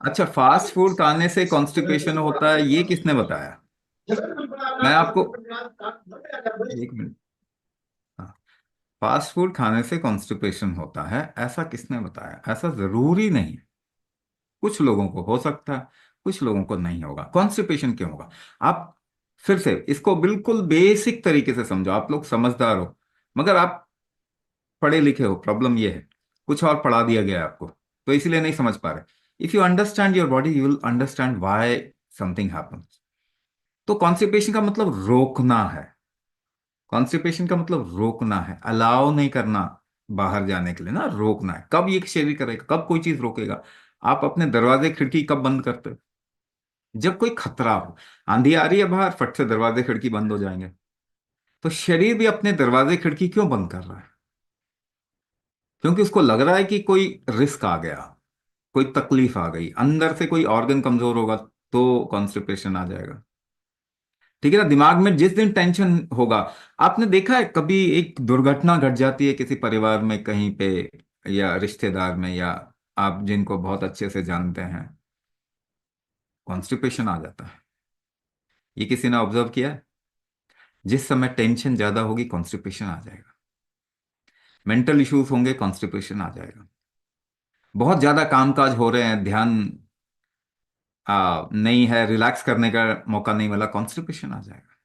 अच्छा, fast food खाने से कॉन्स्टिपेशन होता है, ये किसने बताया? मैं आपको एक मिनट। हाँ, फास्ट फूड खाने से कॉन्स्टिपेशन होता है ऐसा किसने बताया? ऐसा जरूरी नहीं। कुछ लोगों को हो सकता है, कुछ लोगों को नहीं होगा। कॉन्स्टिपेशन क्यों होगा? आप फिर से इसको बिल्कुल बेसिक तरीके से समझो। आप लोग समझदार हो, मगर आप पढ़े लिखे हो। प्रॉब्लम ये है, कुछ और पढ़ा दिया गया है आपको, तो इसलिए नहीं समझ पा रहे। If you understand your body you will understand why something happens. तो कॉन्स्टिपेशन का मतलब रोकना है। कॉन्स्टिपेशन का मतलब रोकना है, अलाउ नहीं करना बाहर जाने के लिए ना, रोकना है। कब ये शरीर करेगा, कब कोई चीज रोकेगा? आप अपने दरवाजे खिड़की कब बंद करते हो? जब कोई खतरा हो। आंधी आ रही है बाहर, फट से दरवाजे खिड़की बंद हो जाएंगे। तो शरीर भी अपने दरवाजे खिड़की क्यों बंद कर रहा है? क्योंकि उसको लग रहा है कि कोई रिस्क आ गया, कोई तकलीफ आ गई, अंदर से कोई ऑर्गन कमजोर होगा तो कॉन्स्टिपेशन आ जाएगा। ठीक है ना? दिमाग में जिस दिन टेंशन होगा, आपने देखा है कभी एक दुर्घटना घट जाती है किसी परिवार में कहीं पे, या रिश्तेदार में, या आप जिनको बहुत अच्छे से जानते हैं, कॉन्स्टिपेशन आ जाता है। ये किसी ने ऑब्जर्व किया है? जिस समय टेंशन ज्यादा होगी कॉन्स्टिपेशन आ जाएगा। मेंटल इश्यूज होंगे, कॉन्स्टिपेशन आ जाएगा। बहुत ज्यादा कामकाज हो रहे हैं, ध्यान नहीं है, रिलैक्स करने का मौका नहीं मिला, कॉन्स्टिपेशन आ जाएगा।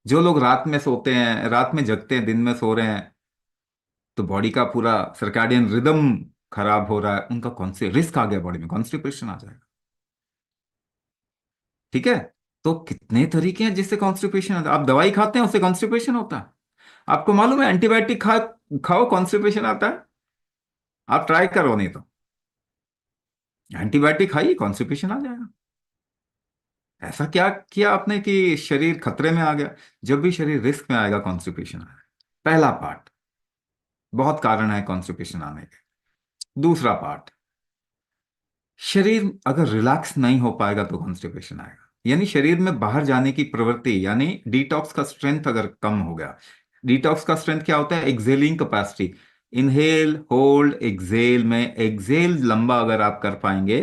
जो लोग रात में सोते हैं, रात में जगते हैं, दिन में सो रहे हैं, तो बॉडी का पूरा सर्काडियन रिदम खराब हो रहा है, उनका कौन से रिस्क आ गया, बॉडी में कॉन्स्टिपेशन आ जाएगा। ठीक है? तो कितने तरीके हैं जिससे कॉन्स्टिपेशन आता है। आप दवाई खाते हैं, उससे कॉन्स्टिपेशन होता है। आपको मालूम है एंटीबायोटिक खाओ कॉन्स्टिपेशन आता है। आप ट्राई करो, नहीं तो एंटीबायोटिक खाइए, कॉन्स्टिपेशन आ जाएगा। ऐसा क्या किया आपने कि शरीर खतरे में आ गया? जब भी शरीर रिस्क में आएगा कॉन्स्टिपेशन आएगा। पहला पार्ट। बहुत कारण है कॉन्स्टिपेशन आने के। दूसरा पार्ट, शरीर अगर रिलैक्स नहीं हो पाएगा तो कॉन्स्टिपेशन आएगा। यानी शरीर में बाहर जाने की प्रवृत्ति, यानी डिटॉक्स का स्ट्रेंथ अगर कम हो गया। डिटॉक्स का स्ट्रेंथ क्या होता है? Exhaling capacity. Inhale hold exhale में एक्सेल लंबा अगर आप कर पाएंगे,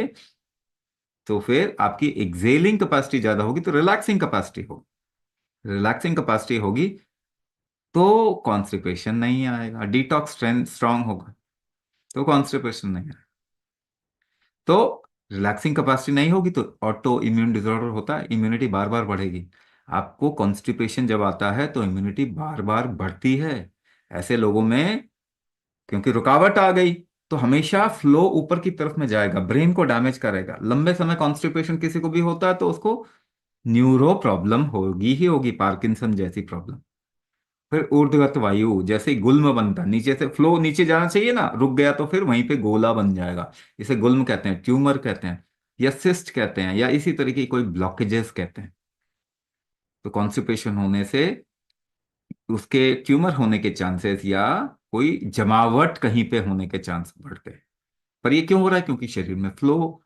तो फिर आपकी एक्सेलिंग कैपेसिटी ज्यादा होगी, तो रिलैक्सिंग कैपेसिटी होगी। रिलैक्सिंग कैपेसिटी होगी तो कॉन्स्टिपेशन नहीं आएगा। डिटॉक्स स्ट्रेंथ स्ट्रांग होगा तो कॉन्स्टिपेशन नहीं आएगा। तो रिलैक्सिंग कैपेसिटी नहीं होगी तो ऑटो इम्यून डिसऑर्डर होता है, इम्यूनिटी बार बार बढ़ेगी। आपको कॉन्स्टिपेशन जब आता है तो इम्यूनिटी बार बार बढ़ती है। ऐसे लोगों में, क्योंकि रुकावट आ गई, तो हमेशा फ्लो ऊपर की तरफ में जाएगा, ब्रेन को डैमेज करेगा। लंबे समय कॉन्स्टिपेशन किसी को भी होता है तो उसको न्यूरो प्रॉब्लम होगी ही होगी, पार्किंसन जैसी प्रॉब्लम। फिर ऊर्ध्वगत वायु, जैसे ही गुल्म बनता है, नीचे से फ्लो नीचे जाना चाहिए ना, रुक गया तो फिर वहीं पे गोला बन जाएगा। इसे गुल्म कहते हैं, ट्यूमर कहते हैं, या सिस्ट कहते हैं, या इसी तरीके की कोई ब्लॉकेजेस कहते हैं। तो कॉन्स्टिपेशन होने से उसके ट्यूमर होने के चांसेस, या कोई जमावट कहीं पे होने के चांस बढ़ते हैं। पर ये क्यों हो रहा है? क्योंकि शरीर में फ्लो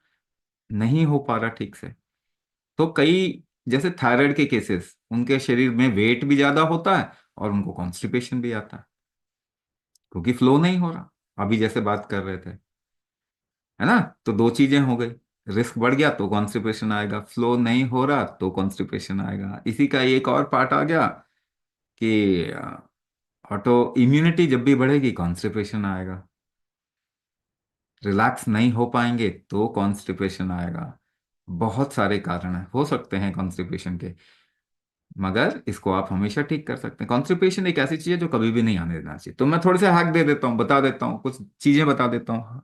नहीं हो पा रहा ठीक से। तो कई, जैसे थायराइड के केसेस, उनके शरीर में वेट भी ज्यादा होता है और उनको कॉन्स्टिपेशन भी आता है, क्योंकि फ्लो नहीं हो रहा। अभी जैसे बात कर रहे थे, है ना? तो दो चीजें हो गई। रिस्क बढ़ गया तो कॉन्स्टिपेशन आएगा, फ्लो नहीं हो रहा तो कॉन्स्टिपेशन आएगा। इसी का एक और पार्ट आ गया कि ऑटो इम्यूनिटी जब भी बढ़ेगी कॉन्स्टिपेशन आएगा। रिलैक्स नहीं हो पाएंगे तो कॉन्स्टिपेशन आएगा। बहुत सारे कारण हो सकते हैं कॉन्स्टिपेशन के, मगर इसको आप हमेशा ठीक कर सकते हैं। कॉन्स्टिपेशन एक ऐसी चीज है जो कभी भी नहीं आने देना चाहिए। तो मैं थोड़े से हैक दे देता हूँ, बता देता हूँ, कुछ चीजें बता देता हूँ।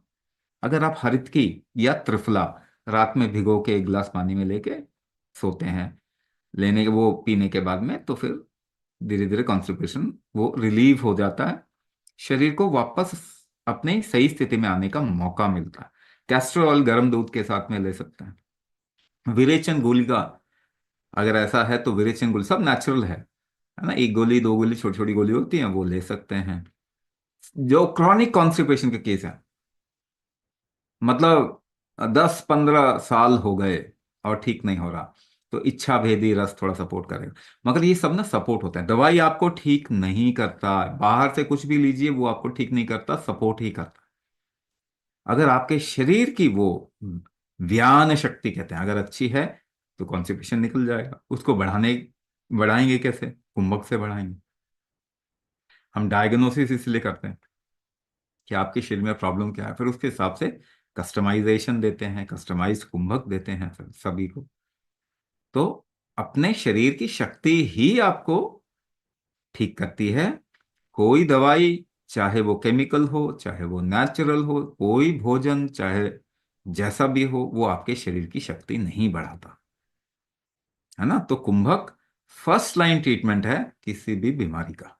अगर आप हरितकी या त्रिफला रात में भिगो के एक गिलास पानी में लेके सोते हैं, लेने के वो पीने के बाद में, तो फिर धीरे धीरे कॉन्स्टिपेशन वो रिलीव हो जाता है। शरीर को वापस अपने सही स्थिति में आने का मौका मिलता है। कैस्टर ऑयल गर्म दूध के साथ में ले सकते हैं। विरेचन गोली का, अगर ऐसा है तो विरेचन गोली, सब नेचुरल है ना? एक गोली दो गोली छोटी छोटी गोली होती है, वो ले सकते हैं। जो क्रॉनिक कॉन्स्टिपेशन के केस है, मतलब 10-15 साल हो गए और ठीक नहीं हो रहा, तो इच्छा भेदी रस थोड़ा सपोर्ट करेगा। मगर ये सब ना सपोर्ट होता है, दवाई आपको ठीक नहीं करता। बाहर से कुछ भी लीजिए वो आपको ठीक नहीं करता, सपोर्ट ही करता है। अगर आपके शरीर की वो व्यान शक्ति कहते हैं अगर अच्छी है, तो कॉन्स्टिपेशन निकल जाएगा। उसको बढ़ाएंगे कैसे? कुंभक से बढ़ाएंगे। हम डायग्नोसिस इसलिए करते हैं कि आपके शरीर में प्रॉब्लम क्या है, फिर उसके हिसाब से कस्टमाइजेशन देते हैं, कस्टमाइज्ड कुंभक देते हैं फिर सभी को। तो अपने शरीर की शक्ति ही आपको ठीक करती है। कोई दवाई, चाहे वो केमिकल हो चाहे वो नेचुरल हो, कोई भोजन चाहे जैसा भी हो, वो आपके शरीर की शक्ति नहीं बढ़ाता, है ना। तो कुंभक फर्स्ट लाइन ट्रीटमेंट है किसी भी बीमारी का।